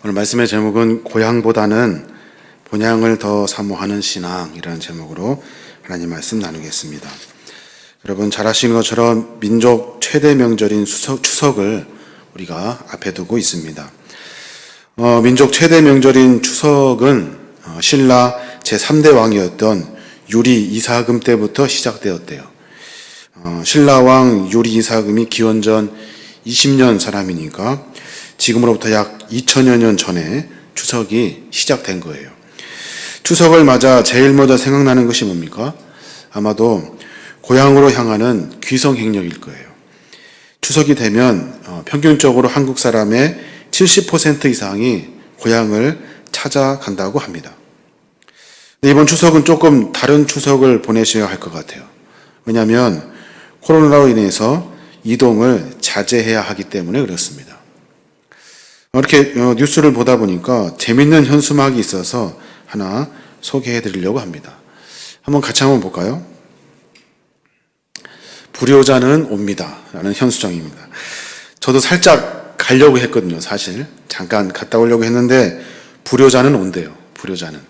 오늘 말씀의 제목은 고향보다는 본향을 더 사모하는 신앙이라는 제목으로 하나님 말씀 나누겠습니다. 여러분 잘 아시는 것처럼 민족 최대 명절인 추석을 우리가 앞에 두고 있습니다. 민족 최대 명절인 추석은 신라 제3대 왕이었던 유리 이사금 때부터 시작되었대요. 신라왕 유리 이사금이 기원전 20년 사람이니까 지금으로부터 약 2000여 년 전에 추석이 시작된 거예요. 추석을 맞아 제일 먼저 생각나는 것이 뭡니까? 아마도 고향으로 향하는 귀성행렬일 거예요. 추석이 되면 평균적으로 한국 사람의 70% 이상이 고향을 찾아간다고 합니다. 이번 추석은 조금 다른 추석을 보내셔야 할 것 같아요. 왜냐하면 코로나로 인해서 이동을 자제해야 하기 때문에 그렇습니다. 이렇게 뉴스를 보다 보니까 재밌는 현수막이 있어서 하나 소개해 드리려고 합니다. 한번 같이 한번 볼까요? 불효자는 옵니다 라는 현수장입니다. 저도 살짝 가려고 했거든요. 사실 잠깐 갔다 오려고 했는데 불효자는 온대요. 불효자는.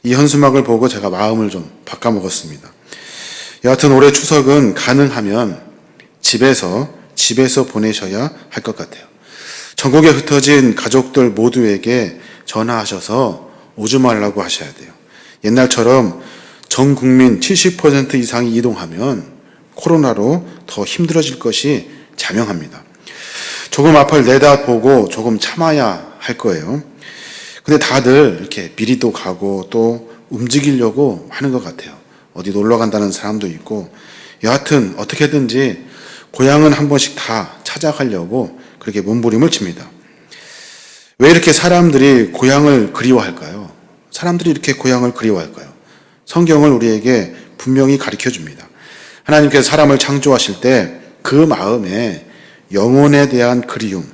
이 현수막을 보고 제가 마음을 좀 바꿔먹었습니다. 여하튼 올해 추석은 가능하면 집에서 보내셔야 할 것 같아요. 전국에 흩어진 가족들 모두에게 전화하셔서 오지 말라고 하셔야 돼요. 옛날처럼 전 국민 70% 이상이 이동하면 코로나로 더 힘들어질 것이 자명합니다. 조금 앞을 내다보고 조금 참아야 할 거예요. 근데 다들 이렇게 미리도 가고 또 움직이려고 하는 것 같아요. 어디 놀러 간다는 사람도 있고, 여하튼 어떻게든지 고향은 한 번씩 다 찾아가려고 그렇게 몸부림을 칩니다. 왜 이렇게 사람들이 고향을 그리워할까요? 사람들이 이렇게 고향을 그리워할까요? 성경을 우리에게 분명히 가르쳐 줍니다. 하나님께서 사람을 창조하실 때 그 마음에 영혼에 대한 그리움,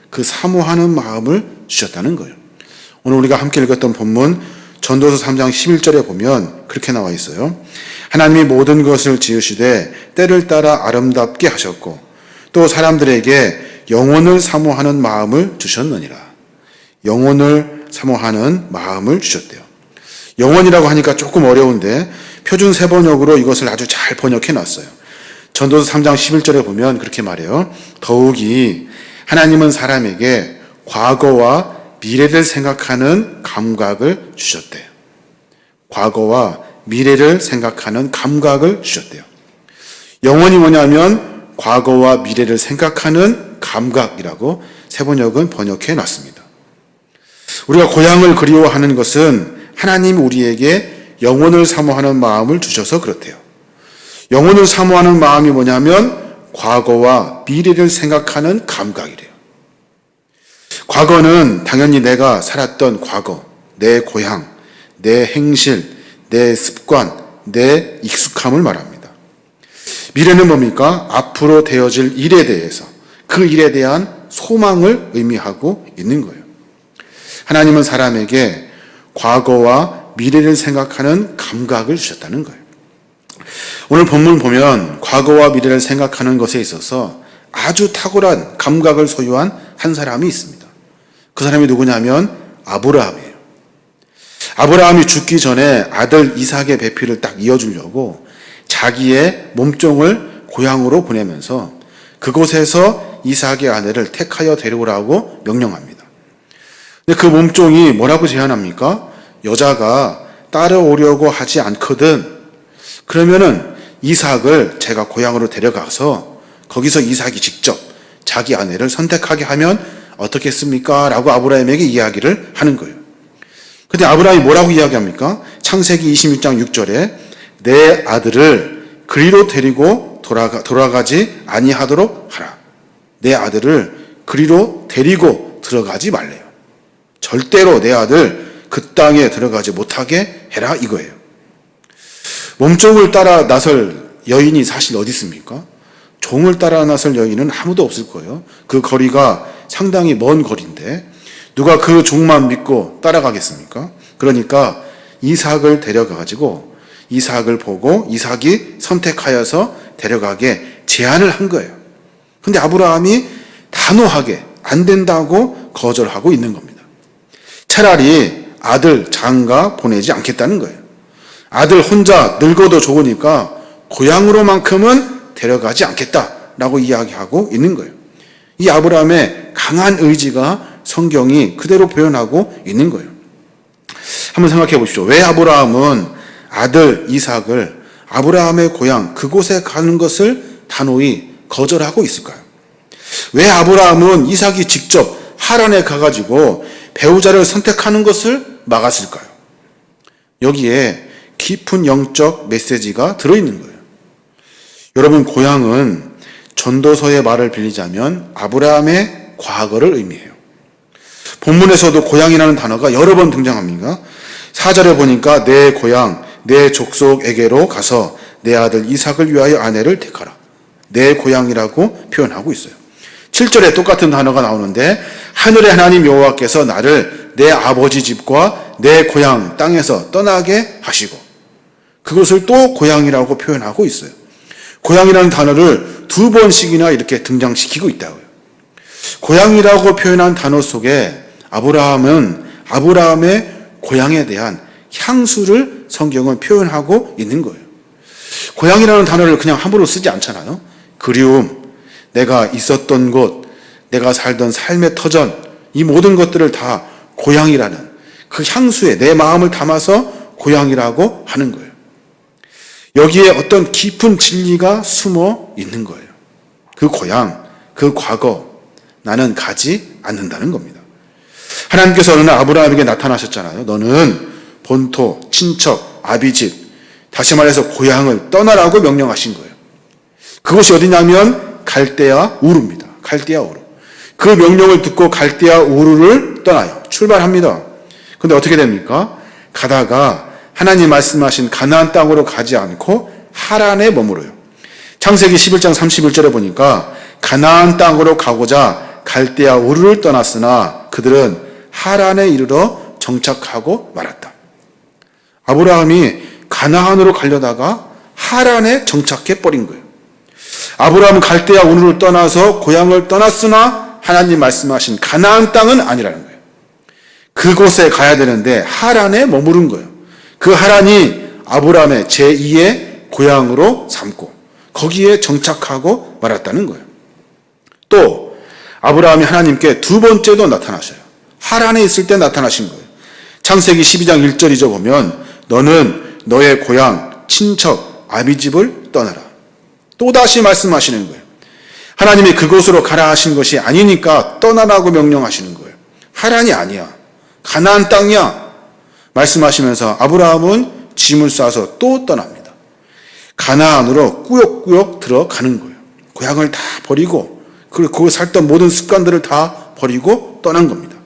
그 사모하는 마음을 주셨다는 거예요. 오늘 우리가 함께 읽었던 본문 전도서 3장 11절에 보면 그렇게 나와 있어요. 하나님이 모든 것을 지으시되 때를 따라 아름답게 하셨고 또 사람들에게 영혼을 사모하는 마음을 주셨느니라. 영혼을 사모하는 마음을 주셨대요. 영혼이라고 하니까 조금 어려운데 표준 세번역으로 이것을 아주 잘 번역해 놨어요. 전도서 3장 11절에 보면 그렇게 말해요. 더욱이 하나님은 사람에게 과거와 미래를 생각하는 감각을 주셨대요. 과거와 미래를 생각하는 감각을 주셨대요. 영혼이 뭐냐면 과거와 미래를 생각하는 감각이라고 세번역은 번역해 놨습니다. 우리가 고향을 그리워하는 것은 하나님 우리에게 영혼을 사모하는 마음을 주셔서 그렇대요. 영혼을 사모하는 마음이 뭐냐면 과거와 미래를 생각하는 감각이래요. 과거는 당연히 내가 살았던 과거, 내 고향, 내 행실, 내 습관, 내 익숙함을 말합니다. 미래는 뭡니까? 앞으로 되어질 일에 대해서, 그 일에 대한 소망을 의미하고 있는 거예요. 하나님은 사람에게 과거와 미래를 생각하는 감각을 주셨다는 거예요. 오늘 본문을 보면 과거와 미래를 생각하는 것에 있어서 아주 탁월한 감각을 소유한 한 사람이 있습니다. 그 사람이 누구냐면 아브라함이에요. 아브라함이 죽기 전에 아들 이삭의 배필을 딱 이어주려고 자기의 몸종을 고향으로 보내면서 그곳에서 이삭의 아내를 택하여 데려오라고 명령합니다. 근데 그 몸종이 뭐라고 제안합니까? 여자가 따라오려고 하지 않거든. 그러면은 이삭을 제가 고향으로 데려가서 거기서 이삭이 직접 자기 아내를 선택하게 하면 어떻겠습니까? 라고 아브라함에게 이야기를 하는 거예요. 근데 아브라함이 뭐라고 이야기합니까? 창세기 26장 6절에 내 아들을 그리로 데리고 돌아가지 아니하도록 하라. 내 아들을 그리로 데리고 들어가지 말래요. 절대로 내 아들 그 땅에 들어가지 못하게 해라 이거예요. 몸종을 따라 나설 여인이 사실 어디 있습니까? 종을 따라 나설 여인은 아무도 없을 거예요. 그 거리가 상당히 먼 거리인데 누가 그 종만 믿고 따라가겠습니까? 그러니까 이삭을 데려가가지고 이삭을 보고 이삭이 선택하여서 데려가게 제안을 한 거예요. 근데 아브라함이 단호하게 안 된다고 거절하고 있는 겁니다. 차라리 아들 장가 보내지 않겠다는 거예요. 아들 혼자 늙어도 좋으니까 고향으로만큼은 데려가지 않겠다라고 이야기하고 있는 거예요. 이 아브라함의 강한 의지가 성경이 그대로 표현하고 있는 거예요. 한번 생각해 보십시오. 왜 아브라함은 아들 이삭을 아브라함의 고향 그곳에 가는 것을 단호히 거절하고 있을까요? 왜 아브라함은 이삭이 직접 하란에 가가지고 배우자를 선택하는 것을 막았을까요? 여기에 깊은 영적 메시지가 들어있는 거예요. 여러분, 고향은 전도서의 말을 빌리자면 아브라함의 과거를 의미해요. 본문에서도 고향이라는 단어가 여러 번 등장합니다. 4절에 보니까 내 고향, 내 족속에게로 가서 내 아들 이삭을 위하여 아내를 택하라. 내 고향이라고 표현하고 있어요. 7절에 똑같은 단어가 나오는데 하늘의 하나님 여호와께서 나를 내 아버지 집과 내 고향 땅에서 떠나게 하시고, 그것을 또 고향이라고 표현하고 있어요. 고향이라는 단어를 2번씩이나 이렇게 등장시키고 있다고요. 고향이라고 표현한 단어 속에 아브라함은 아브라함의 고향에 대한 향수를 성경은 표현하고 있는 거예요. 고향이라는 단어를 그냥 함부로 쓰지 않잖아요. 그리움, 내가 있었던 곳, 내가 살던 삶의 터전, 이 모든 것들을 다 고향이라는 그 향수에 내 마음을 담아서 고향이라고 하는 거예요. 여기에 어떤 깊은 진리가 숨어 있는 거예요. 그 고향, 그 과거, 나는 가지 않는다는 겁니다. 하나님께서 어느 날 아브라함에게 나타나셨잖아요. 너는 본토, 친척, 아비집, 다시 말해서 고향을 떠나라고 명령하신 거예요. 그것이 어디냐면 갈대아 우르입니다. 갈대아 우르. 그 명령을 듣고 갈대아 우르를 떠나요. 출발합니다. 근데 어떻게 됩니까? 가다가 하나님 말씀하신 가나안 땅으로 가지 않고 하란에 머무르요. 창세기 11장 31절에 보니까 가나안 땅으로 가고자 갈대아 우르를 떠났으나 그들은 하란에 이르러 정착하고 말았다. 아브라함이 가나안으로 가려다가 하란에 정착해 버린 거예요. 아브라함은 갈대아 우르를 떠나서 고향을 떠났으나 하나님 말씀하신 가나안 땅은 아니라는 거예요. 그곳에 가야 되는데 하란에 머무른 거예요. 그 하란이 아브라함의 제2의 고향으로 삼고 거기에 정착하고 말았다는 거예요. 또 아브라함이 하나님께 2번째도 나타나셔요. 하란에 있을 때 나타나신 거예요. 창세기 12장 1절 2절 보면 너는 너의 고향, 친척, 아비집을 떠나라. 또다시 말씀하시는 거예요. 하나님이 그곳으로 가라 하신 것이 아니니까 떠나라고 명령하시는 거예요. 하란이 아니야. 가나안 땅이야. 말씀하시면서 아브라함은 짐을 싸서 또 떠납니다. 가나안으로 꾸역꾸역 들어가는 거예요. 고향을 다 버리고 그리고 거기 살던 모든 습관들을 다 버리고 떠난 겁니다.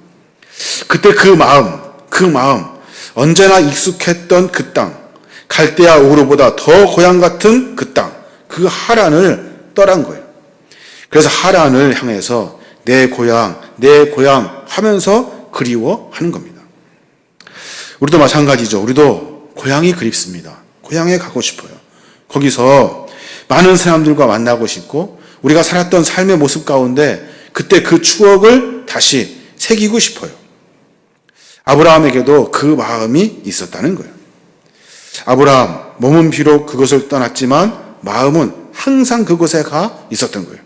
그때 그 마음 언제나 익숙했던 그 땅, 갈대아 우르보다 더 고향 같은 그 땅, 그 하란을 떠난 거예요. 그래서 하란을 향해서 내 고향 하면서 그리워하는 겁니다. 우리도 마찬가지죠. 우리도 고향이 그립습니다. 고향에 가고 싶어요. 거기서 많은 사람들과 만나고 싶고 우리가 살았던 삶의 모습 가운데 그때 그 추억을 다시 새기고 싶어요. 아브라함에게도 그 마음이 있었다는 거예요. 아브라함, 몸은 비록 그것을 떠났지만 마음은 항상 그곳에 가 있었던 거예요.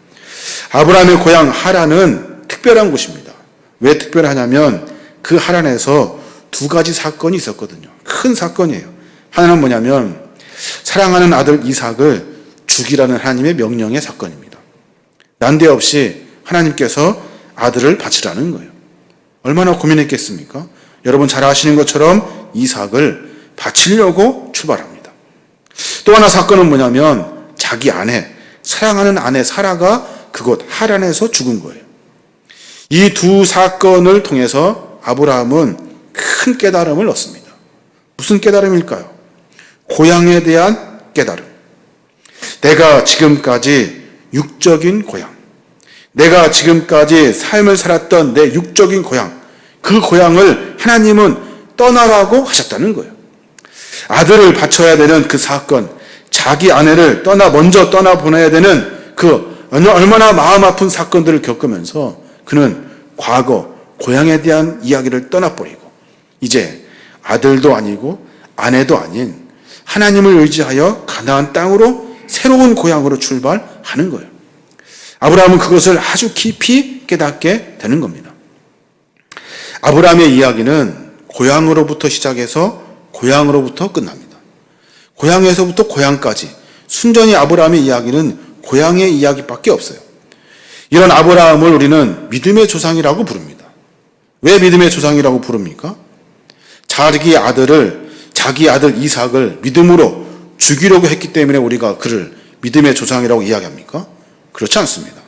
아브라함의 고향 하란은 특별한 곳입니다. 왜 특별하냐면 그 하란에서 2가지 사건이 있었거든요. 큰 사건이에요. 하나는 뭐냐면 사랑하는 아들 이삭을 죽이라는 하나님의 명령의 사건입니다. 난데없이 하나님께서 아들을 바치라는 거예요. 얼마나 고민했겠습니까? 여러분 잘 아시는 것처럼 이삭을 바치려고 출발합니다. 또 하나 사건은 뭐냐면 자기 아내, 사랑하는 아내 사라가 그곳 하란에서 죽은 거예요. 이 2 사건을 통해서 아브라함은 큰 깨달음을 얻습니다. 무슨 깨달음일까요? 고향에 대한 깨달음. 내가 지금까지 육적인 고향, 내가 지금까지 삶을 살았던 내 육적인 고향, 그 고향을 하나님은 떠나라고 하셨다는 거예요. 아들을 바쳐야 되는 그 사건, 자기 아내를 먼저 떠나보내야 되는 그 얼마나 마음 아픈 사건들을 겪으면서 그는 과거, 고향에 대한 이야기를 떠나버리고 이제 아들도 아니고 아내도 아닌 하나님을 의지하여 가나안 땅으로 새로운 고향으로 출발하는 거예요. 아브라함은 그것을 아주 깊이 깨닫게 되는 겁니다. 아브라함의 이야기는 고향으로부터 시작해서 고향으로부터 끝납니다. 고향에서부터 고향까지 순전히 아브라함의 이야기는 고향의 이야기밖에 없어요. 이런 아브라함을 우리는 믿음의 조상이라고 부릅니다. 왜 믿음의 조상이라고 부릅니까? 자기 아들 이삭을 믿음으로 죽이려고 했기 때문에 우리가 그를 믿음의 조상이라고 이야기합니까? 그렇지 않습니다.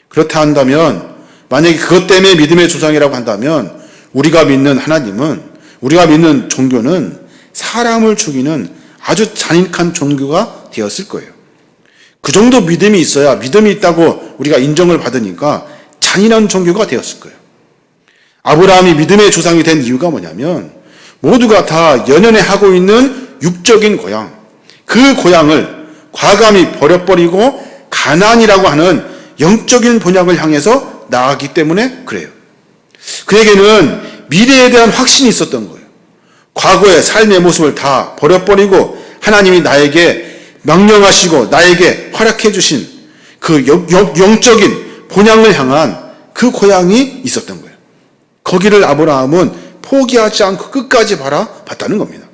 그렇다 한다면, 만약에 그것 때문에 믿음의 조상이라고 한다면 우리가 믿는 하나님은, 우리가 믿는 종교는 사람을 죽이는 아주 잔인한 종교가 되었을 거예요. 그 정도 믿음이 있어야, 믿음이 있다고 우리가 인정을 받으니까 잔인한 종교가 되었을 거예요. 아브라함이 믿음의 조상이 된 이유가 뭐냐면 모두가 다 연연해 하고 있는 육적인 고향, 그 고향을 과감히 버려버리고 가나안이라고 하는 영적인 본향을 향해서 나아가기 때문에 그래요. 그에게는 미래에 대한 확신이 있었던 거예요. 과거의 삶의 모습을 다 버려버리고 하나님이 나에게 명령하시고 나에게 허락해 주신 그 영적인 본향을 향한 그 고향이 있었던 거예요. 거기를 아브라함은 포기하지 않고 끝까지 바라봤다는 겁니다.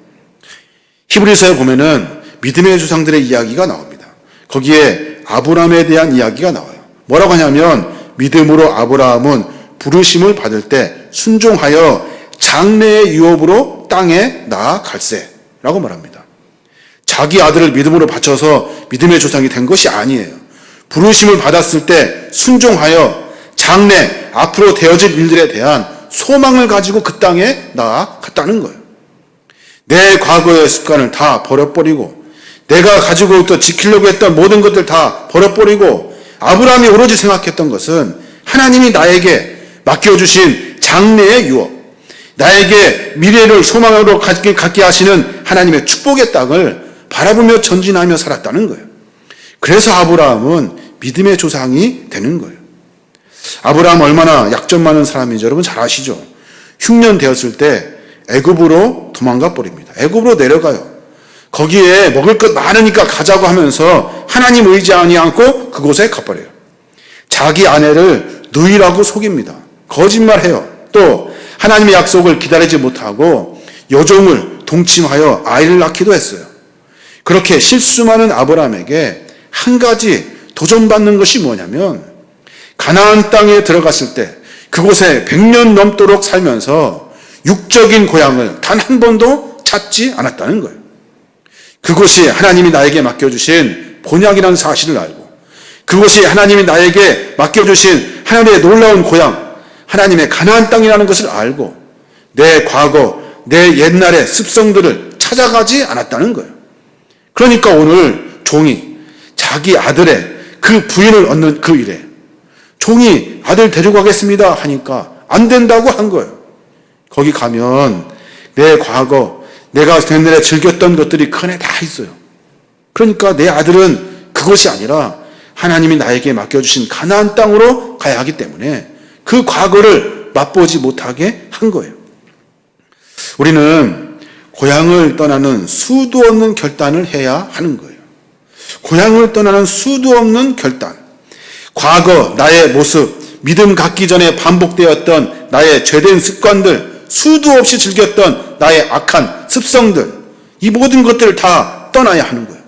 히브리서에 보면은 믿음의 조상들의 이야기가 나옵니다. 거기에 아브라함에 대한 이야기가 나와요. 뭐라고 하냐면 믿음으로 아브라함은 부르심을 받을 때 순종하여 장래의 유업으로 땅에 나아갈세라고 말합니다. 자기 아들을 믿음으로 바쳐서 믿음의 조상이 된 것이 아니에요. 부르심을 받았을 때 순종하여 장래 앞으로 되어질 일들에 대한 소망을 가지고 그 땅에 나아갔다는 거예요. 내 과거의 습관을 다 버려버리고 내가 가지고 또 지키려고 했던 모든 것들 다 버려버리고 아브라함이 오로지 생각했던 것은 하나님이 나에게 맡겨주신 장래의 유업, 나에게 미래를 소망으로 갖게 하시는 하나님의 축복의 땅을 바라보며 전진하며 살았다는 거예요. 그래서 아브라함은 믿음의 조상이 되는 거예요. 아브라함 얼마나 약점 많은 사람인지 여러분 잘 아시죠? 흉년 되었을 때 애굽으로 도망가 버립니다. 애굽으로 내려가요. 거기에 먹을 것 많으니까 가자고 하면서 하나님 의지하지 않고 그곳에 가버려요. 자기 아내를 누이라고 속입니다. 거짓말해요. 또 하나님의 약속을 기다리지 못하고 여종을 동침하여 아이를 낳기도 했어요. 그렇게 실수 많은 아브라함에게 한 가지 도전받는 것이 뭐냐면 가나안 땅에 들어갔을 때 그곳에 100년 넘도록 살면서 육적인 고향을 단 한 번도 찾지 않았다는 거예요. 그곳이 하나님이 나에게 맡겨주신 본향이라는 사실을 알고 그곳이 하나님이 나에게 맡겨주신 하나님의 놀라운 고향, 하나님의 가나안 땅이라는 것을 알고 내 과거, 내 옛날의 습성들을 찾아가지 않았다는 거예요. 그러니까 오늘 종이 자기 아들의 그 부인을 얻는 그 일에 종이 아들 데리고 가겠습니다 하니까 안 된다고 한 거예요. 거기 가면 내 과거, 내가 옛날에 즐겼던 것들이 그 안에 다 있어요. 그러니까 내 아들은 그것이 아니라 하나님이 나에게 맡겨주신 가나안 땅으로 가야 하기 때문에 그 과거를 맛보지 못하게 한 거예요. 우리는 고향을 떠나는 수도 없는 결단을 해야 하는 거예요. 고향을 떠나는 수도 없는 결단. 과거 나의 모습, 믿음 갖기 전에 반복되었던 나의 죄된 습관들, 수도 없이 즐겼던 나의 악한 습성들, 이 모든 것들을 다 떠나야 하는 거예요.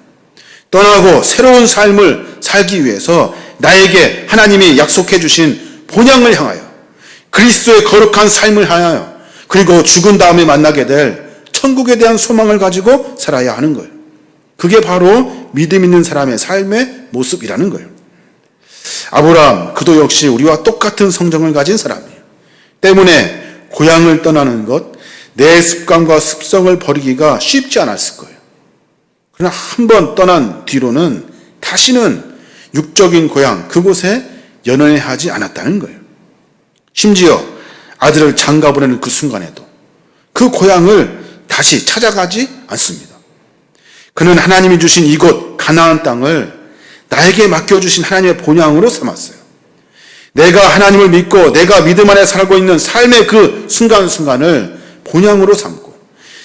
떠나고 새로운 삶을 살기 위해서 나에게 하나님이 약속해 주신 본향을 향하여 그리스도의 거룩한 삶을 향하여 그리고 죽은 다음에 만나게 될 천국에 대한 소망을 가지고 살아야 하는 거예요. 그게 바로 믿음 있는 사람의 삶의 모습이라는 거예요. 아브라함, 그도 역시 우리와 똑같은 성정을 가진 사람이에요. 때문에 고향을 떠나는 것, 내 습관과 습성을 버리기가 쉽지 않았을 거예요. 그러나 한 번 떠난 뒤로는 다시는 육적인 고향, 그곳에 연연하지 않았다는 거예요. 심지어 아들을 장가보내는 그 순간에도 그 고향을 다시 찾아가지 않습니다. 그는 하나님이 주신 이곳 가나안 땅을 나에게 맡겨주신 하나님의 본향으로 삼았어요. 내가 하나님을 믿고 내가 믿음 안에 살고 있는 삶의 그 순간순간을 본향으로 삼고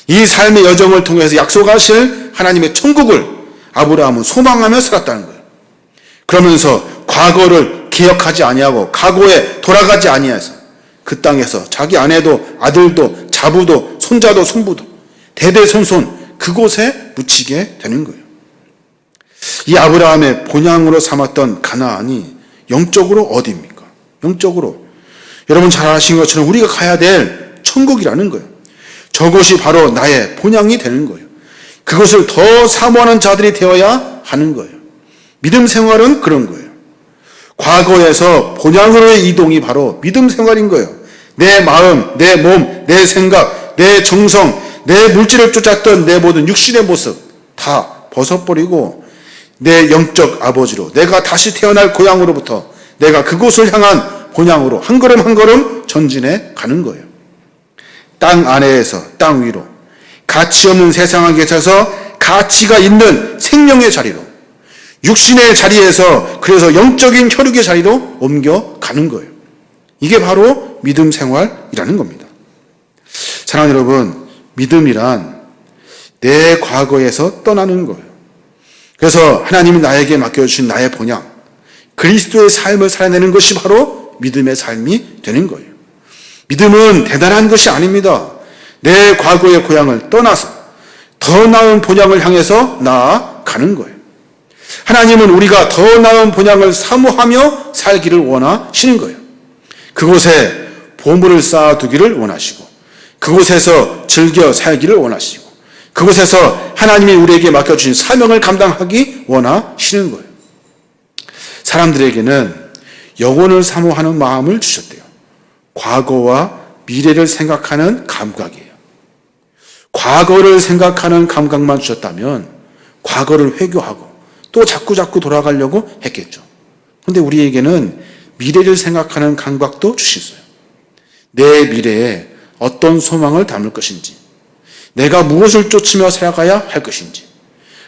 이 삶의 여정을 통해서 약속하실 하나님의 천국을 아브라함은 소망하며 살았다는 거예요. 그러면서 과거를 기억하지 아니하고 과거에 돌아가지 아니해서 그 땅에서 자기 아내도 아들도 자부도 손자도 손부도 대대손손 그곳에 묻히게 되는 거예요. 이 아브라함의 본향으로 삼았던 가나안이 영적으로 어디입니까? 영적으로 여러분 잘 아시는 것처럼 우리가 가야 될 천국이라는 거예요. 저것이 바로 나의 본향이 되는 거예요. 그것을 더 사모하는 자들이 되어야 하는 거예요. 믿음 생활은 그런 거예요. 과거에서 본향으로의 이동이 바로 믿음 생활인 거예요. 내 마음, 내 몸, 내 생각, 내 정성, 내 물질을 쫓았던 내 모든 육신의 모습 다 벗어버리고 내 영적 아버지로 내가 다시 태어날 고향으로부터 내가 그곳을 향한 본향으로 한 걸음 한 걸음 전진해 가는 거예요. 땅 아래에서 땅 위로 가치 없는 세상에 계셔서 가치가 있는 생명의 자리로 육신의 자리에서 그래서 영적인 혈육의 자리로 옮겨가는 거예요. 이게 바로 믿음 생활이라는 겁니다. 사랑하는 여러분, 믿음이란 내 과거에서 떠나는 거예요. 그래서 하나님이 나에게 맡겨주신 나의 본향, 그리스도의 삶을 살아내는 것이 바로 믿음의 삶이 되는 거예요. 믿음은 대단한 것이 아닙니다. 내 과거의 고향을 떠나서 더 나은 본향을 향해서 나아가는 거예요. 하나님은 우리가 더 나은 본향을 사모하며 살기를 원하시는 거예요. 그곳에 보물을 쌓아두기를 원하시고 그곳에서 즐겨 살기를 원하시고 그곳에서 하나님이 우리에게 맡겨주신 사명을 감당하기 원하시는 거예요. 사람들에게는 영혼을 사모하는 마음을 주셨대요. 과거와 미래를 생각하는 감각이에요. 과거를 생각하는 감각만 주셨다면 과거를 회귀하고 또 자꾸 돌아가려고 했겠죠. 그런데 우리에게는 미래를 생각하는 감각도 주셨어요. 내 미래에 어떤 소망을 담을 것인지, 내가 무엇을 쫓으며 살아가야 할 것인지,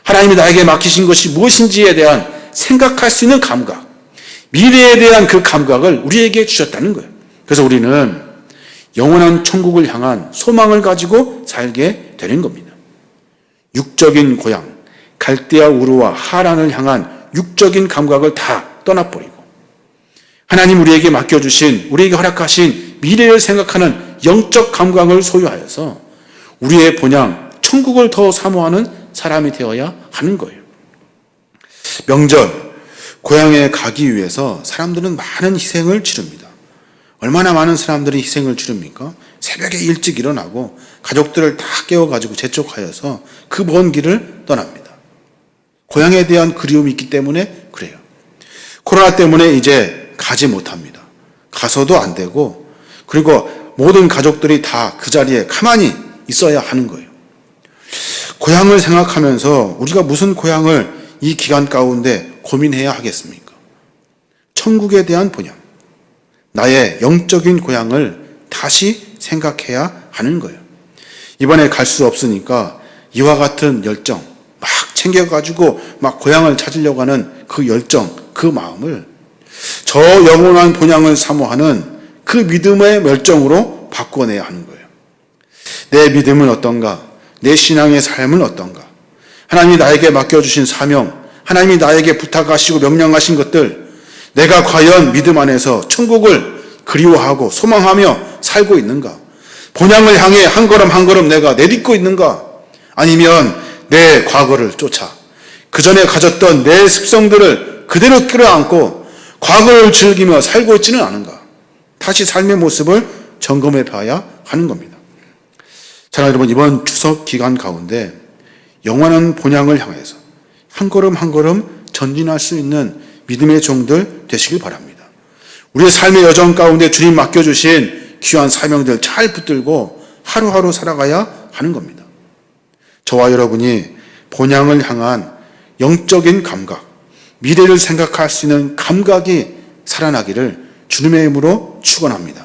하나님이 나에게 맡기신 것이 무엇인지에 대한 생각할 수 있는 감각, 미래에 대한 그 감각을 우리에게 주셨다는 거예요. 그래서 우리는 영원한 천국을 향한 소망을 가지고 살게 되는 겁니다. 육적인 고향, 갈대아 우르와 하란을 향한 육적인 감각을 다 떠나버리고 하나님 우리에게 맡겨주신, 우리에게 허락하신 미래를 생각하는 영적 감각을 소유하여서 우리의 본향, 천국을 더 사모하는 사람이 되어야 하는 거예요. 명절, 고향에 가기 위해서 사람들은 많은 희생을 치릅니다. 얼마나 많은 사람들이 희생을 치릅니까? 새벽에 일찍 일어나고 가족들을 다 깨워가지고 재촉하여서 그 먼 길을 떠납니다. 고향에 대한 그리움이 있기 때문에 그래요. 코로나 때문에 이제 가지 못합니다. 가서도 안 되고 그리고 모든 가족들이 다 그 자리에 가만히 있어야 하는 거예요. 고향을 생각하면서 우리가 무슨 고향을 이 기간 가운데 고민해야 하겠습니까? 천국에 대한 본향, 나의 영적인 고향을 다시 생각해야 하는 거예요. 이번에 갈 수 없으니까 이와 같은 열정, 막 챙겨가지고 막 고향을 찾으려고 하는 그 열정, 그 마음을 저 영원한 본향을 사모하는 그 믿음의 열정으로 바꿔내야 하는 거예요. 내 믿음은 어떤가? 내 신앙의 삶은 어떤가? 하나님이 나에게 맡겨주신 사명, 하나님이 나에게 부탁하시고 명령하신 것들, 내가 과연 믿음 안에서 천국을 그리워하고 소망하며 살고 있는가? 본향을 향해 한 걸음 한 걸음 내가 내딛고 있는가? 아니면 내 과거를 쫓아 그 전에 가졌던 내 습성들을 그대로 끌어안고 과거를 즐기며 살고 있지는 않은가? 다시 삶의 모습을 점검해 봐야 하는 겁니다. 자, 여러분, 이번 추석 기간 가운데 영원한 본향을 향해서 한 걸음 한 걸음 전진할 수 있는 믿음의 종들 되시길 바랍니다. 우리의 삶의 여정 가운데 주님 맡겨주신 귀한 사명들 잘 붙들고 하루하루 살아가야 하는 겁니다. 저와 여러분이 본향을 향한 영적인 감각, 미래를 생각할 수 있는 감각이 살아나기를 주님의 이름으로 축원합니다.